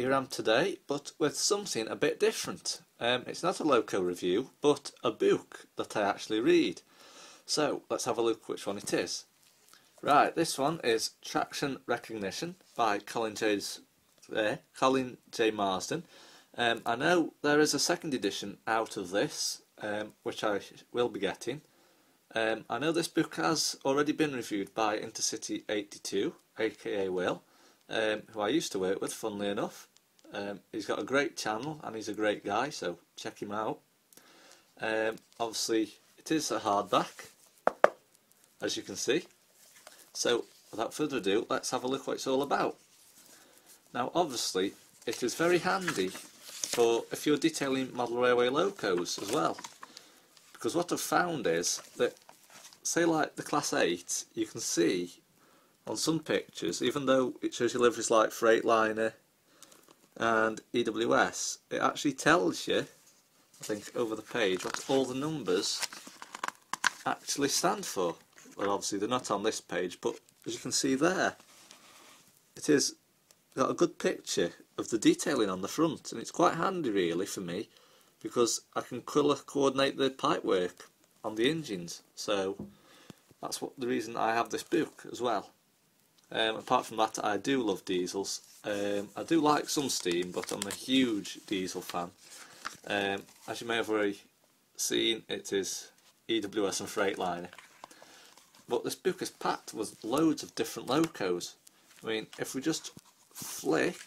here I am today, but with something a bit different. It's not a loco review, but a book that I actually read. So let's have a look which one it is. Right, this one is Traction Recognition by Colin J Marsden. I know there is a second edition out of this, which I will be getting. I know this book has already been reviewed by Intercity82, aka Will, who I used to work with, funnily enough. He's got a great channel and he's a great guy, so check him out. Obviously, it is a hardback, as you can see. So, without further ado, let's have a look what it's all about. Now, obviously, it is very handy for if you're detailing model railway locos as well. Because what I've found is that, say like the Class 8, you can see on some pictures, even though it shows you liveries like Freightliner and EWS, it actually tells you, I think over the page, what all the numbers actually stand for. Well, obviously they're not on this page, but as you can see there, it is got a good picture of the detailing on the front, and it's quite handy really for me because I can colour coordinate the pipework on the engines. So that's the reason I have this book as well. Apart from that, I do love diesels. I do like some steam, but I'm a huge diesel fan. As you may have already seen, it is EWS and Freightliner. But this book is packed with loads of different locos. I mean, if we just flick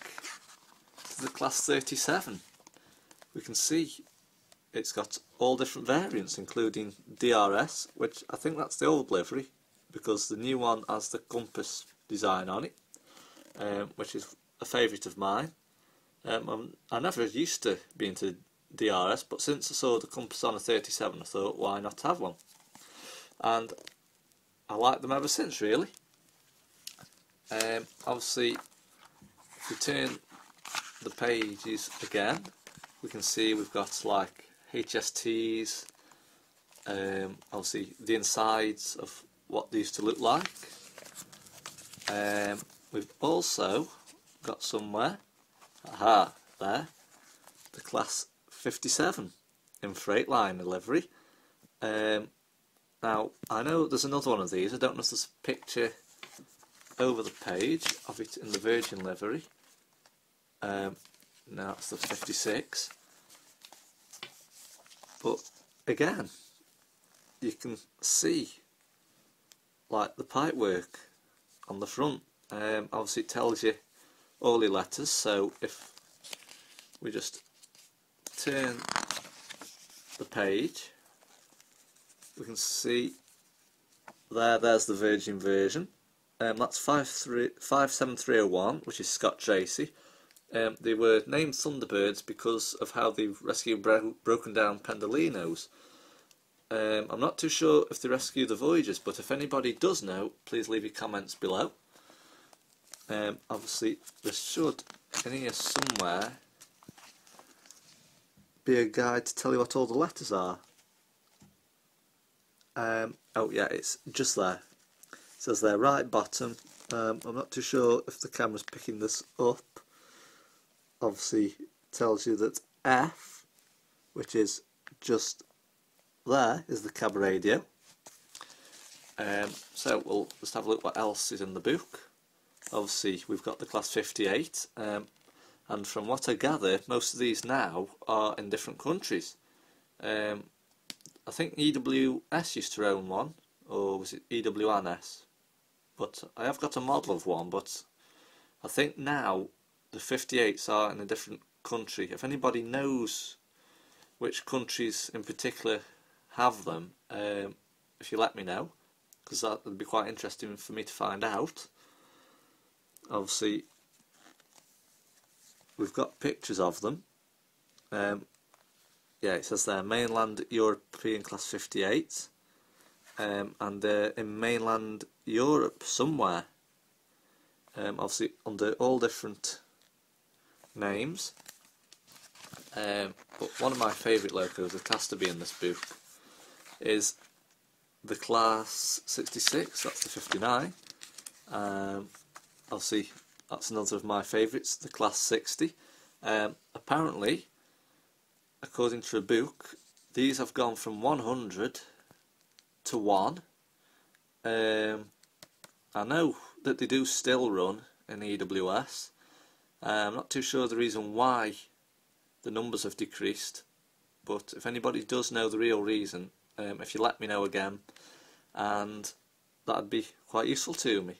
to the Class 37, we can see it's got all different variants, including DRS, which I think that's the old livery, because the new one has the compass design on it, which is a favourite of mine. I never used to be into DRS, but since I saw the compass on a 37, I thought, why not have one? And I like them ever since, really. Obviously, if we turn the pages again, we can see we've got like HSTs, obviously the insides of what they used to look like. We've also got somewhere, there, the Class 57 in Freightliner livery. Now, I know there's another one of these. I don't know if there's a picture over the page of it in the Virgin livery. Now it's the 56. But again, you can see like the pipework on the front. Obviously it tells you all your letters, so if we just turn the page, we can see there's the Virgin version. That's 57301, which is Scott Tracy. They were named Thunderbirds because of how they rescued broken down Pendolinos. I'm not too sure if they rescue the Voyagers, but if anybody does know, please leave your comments below. Obviously, there should, in here somewhere, be a guide to tell you what all the letters are. Oh yeah, it's just there. It says there, right bottom. I'm not too sure if the camera's picking this up. Obviously, it tells you that F, which is just there, is the cab radio. So we'll just have a look what else is in the book. Obviously, we've got the Class 58, and from what I gather, most of these now are in different countries. I think EWS used to own one, or was it EWNS? But I have got a model of one, but I think now the 58s are in a different country. If anybody knows which countries in particular have them, if you let me know, because that would be quite interesting for me to find out. Obviously, we've got pictures of them. Yeah, it says there, mainland European Class 58, and they're in mainland Europe somewhere, obviously under all different names. But one of my favourite locos that has to be in this book is the Class 66, that's the 59. Obviously that's another of my favourites, the Class 60. Apparently, according to a book, these have gone from 100 to 1. I know that they do still run in EWS. I'm not too sure the reason why the numbers have decreased, but if anybody does know the real reason, if you let me know again, and that'd be quite useful to me.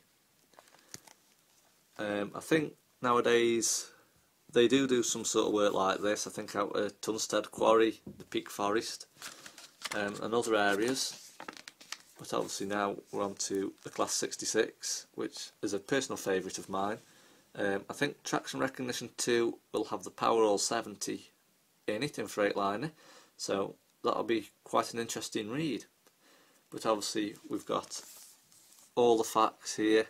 I think nowadays they do some sort of work like this. I think out at Tunstead Quarry, the Peak Forest, and other areas. But obviously now we're on to the Class 66, which is a personal favourite of mine. I think Traction Recognition 2 will have the Powerall 70 in it in Freightliner, so that'll be quite an interesting read. But obviously we've got all the facts here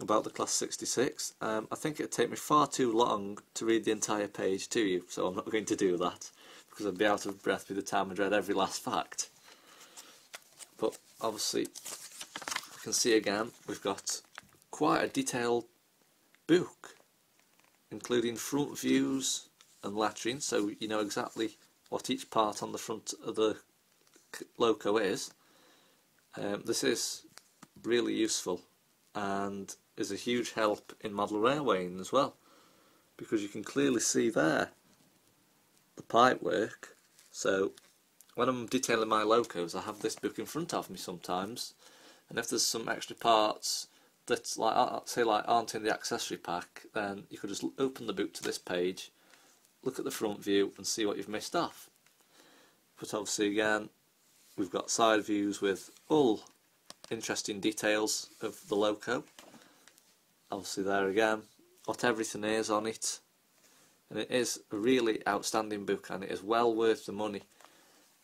about the Class 66. I think it'd take me far too long to read the entire page to you, so I'm not going to do that, because I'd be out of breath by the time I'd read every last fact. But obviously, you can see again, we've got quite a detailed book, including front views and lettering, so you know exactly what each part on the front of the loco is. This is really useful and is a huge help in model railwaying as well, because you can clearly see there the pipe work. So when I'm detailing my locos, I have this book in front of me sometimes, and if there's some extra parts that say aren't in the accessory pack, then you could just open the book to this page, look at the front view and see what you've missed off. But obviously again, we've got side views with all interesting details of the loco. Obviously there again, what everything is on it, and it is a really outstanding book and it is well worth the money.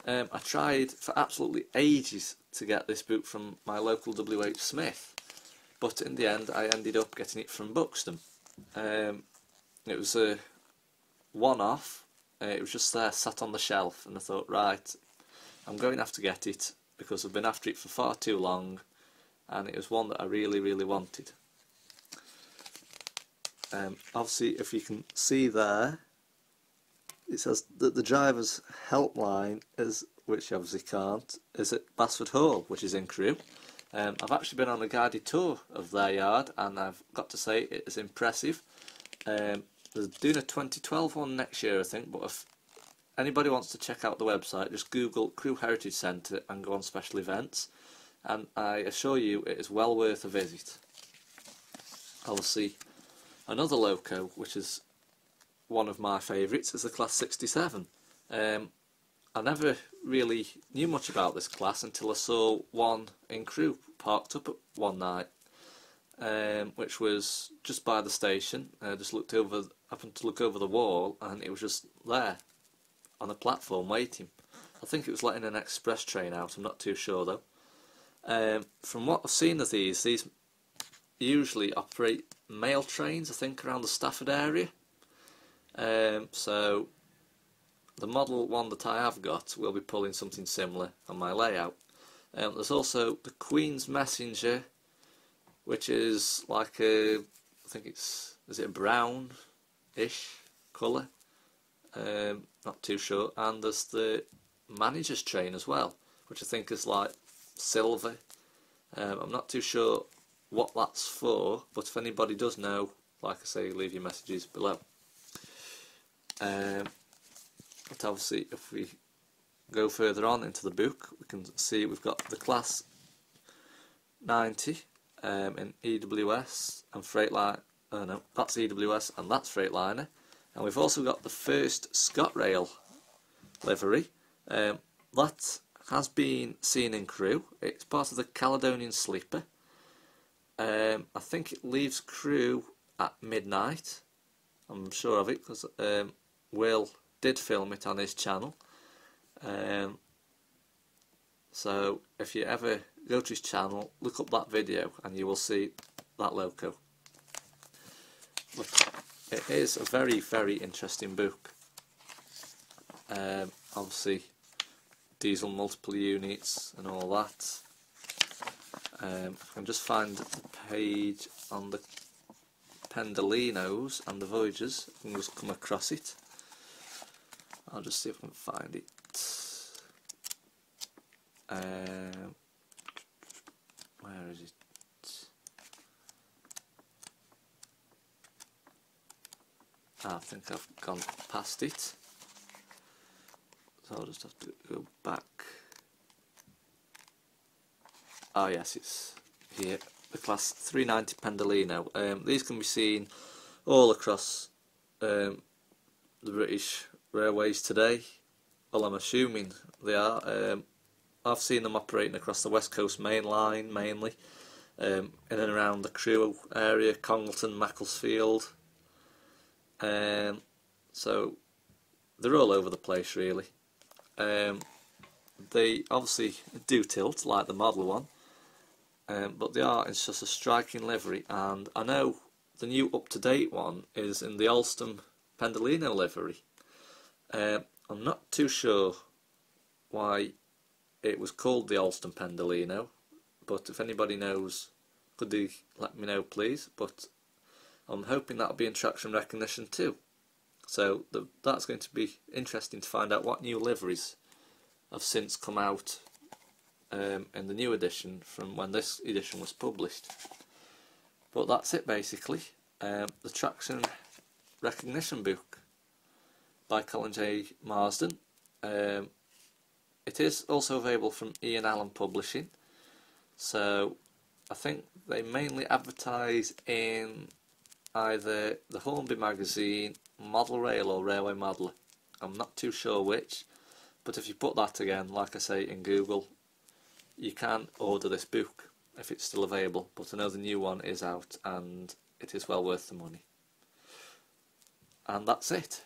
I tried for absolutely ages to get this book from my local WH Smith, but in the end I ended up getting it from Buxton. It was a one-off. It was just there sat on the shelf, and I thought, right, I'm going to have to get it because I've been after it for far too long, and it was one that I really wanted. Obviously, if you can see there, it says that the driver's helpline is, which you obviously can't, is at Basford Hall, which is in Crewe. I've actually been on a guided tour of their yard, and I've got to say it is impressive. They're doing a 2012 one next year, I think, but if anybody wants to check out the website, just Google Crewe Heritage Centre and go on special events, and I assure you it is well worth a visit. Obviously, another loco, which is one of my favourites, is the Class 67. I never really knew much about this class until I saw one in Crewe parked up one night, which was just by the station. I just happened to look over the wall, and it was just there on a platform waiting. I think it was letting an express train out, I'm not too sure though. From what I've seen of these usually operate mail trains, I think, around the Stafford area. So the model one that I have got will be pulling something similar on my layout. There's also the Queen's Messenger, which is like I think is it a brown-ish colour? Not too sure. And there's the Manager's train as well, which I think is like silver. I'm not too sure what that's for, but if anybody does know, like I say, leave your messages below. But obviously, if we go further on into the book, we can see we've got the Class 90 in EWS and Freightliner. No, that's EWS and that's Freightliner. And we've also got the first ScotRail livery. That has been seen in Crewe. It's part of the Caledonian Sleeper. I think it leaves Crewe at midnight. I'm sure of it because Will did film it on his channel. So if you ever go to his channel, look up that video and you will see that loco. But it is a very interesting book. Obviously diesel multiple units and all that. I can just find the page on the Pendolinos and the Voyagers. You can just come across it. I'll just see if I can find it. Where is it? I think I've gone past it, so I'll just have to go back. Ah yes, it's here, the class 390 Pendolino. These can be seen all across the British Railways today. Well, I'm assuming they are. I've seen them operating across the West Coast Main Line mainly, in and around the Crewe area, Congleton, Macclesfield. So they're all over the place really. They obviously do tilt like the model one, but they are in such a striking livery, and I know the new up-to-date one is in the Alstom Pendolino livery. I'm not too sure why it was called the Alstom Pendolino, but if anybody knows, could they let me know please. But I'm hoping that'll be in traction recognition too. So that's going to be interesting to find out what new liveries have since come out in the new edition from when this edition was published. But that's it basically. The traction recognition book by Colin J Marsden. It is also available from Ian Allan Publishing. So I think they mainly advertise in either the Hornby magazine, Model Rail or Railway Modeller. I'm not too sure which, but if you put that again, like I say, in Google, you can order this book if it's still available. But I know the new one is out and it is well worth the money. And that's it.